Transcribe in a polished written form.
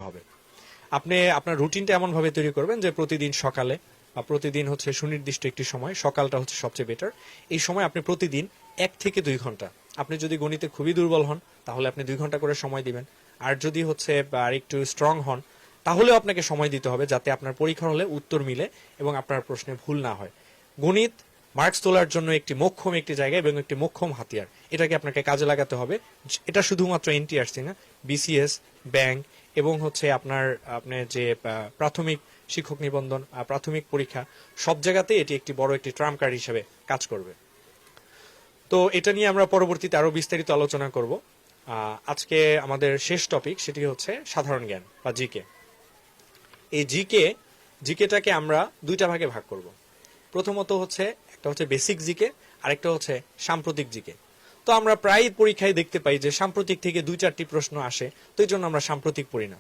হবে। আপনি আপনার রুটিনটা এমন ভাবে তৈরি করবেন যে প্রতিদিন সকালে বা প্রতিদিন হচ্ছে সুনির্দিষ্ট একটি সময়, সকালটা হচ্ছে সবচেয়ে বেটার। এই সময় আপনি প্রতিদিন 1 থেকে 2 ঘন্টা, আপনি যদি গণিতে খুবই দুর্বল হন তাহলে আপনি 2 ঘন্টা করে সময় দিবেন। আর যদি হচ্ছে আর একটু স্ট্রং হন তাহলেও আপনাকে সময় দিতে হবে, যাতে আপনার পরীক্ষার হলে উত্তর মিলে এবং আপনার প্রশ্নে ভুল না হয়। গণিত মার্কস তোলার জন্য একটি মোক্ষম একটি জায়গা এবং একটি মোক্ষম হাতিয়ার, এটাকে আপনাকে কাজে লাগাতে হবে। এটা শুধুমাত্র এনটিআরসি না, বিসিএস, ব্যাংক এবং হচ্ছে আপনার যে প্রাথমিক শিক্ষক নিবন্ধন, প্রাথমিক পরীক্ষা, সব জায়গাতেই এটি একটি বড় একটি ট্রাম্প কার্ড হিসেবে কাজ করবে। তো এটা নিয়ে আমরা পরবর্তীতে আরো বিস্তারিত আলোচনা করব। আজকে আমাদের শেষ টপিক, সেটি হচ্ছে সাধারণ জ্ঞান বা জিকে। এই জিকেটাকে আমরা 2টা ভাগে ভাগ করব। প্রথমত হচ্ছে একটা হচ্ছে বেসিক জিকে, আরেকটা হচ্ছে সাম্প্রতিক জিকে। তো আমরা প্রায় পরীক্ষায় দেখতে পাই যে সাম্প্রতিক থেকে 2-4টি প্রশ্ন আসে, তো এই জন্য আমরা সাম্প্রতিক পড়ি না।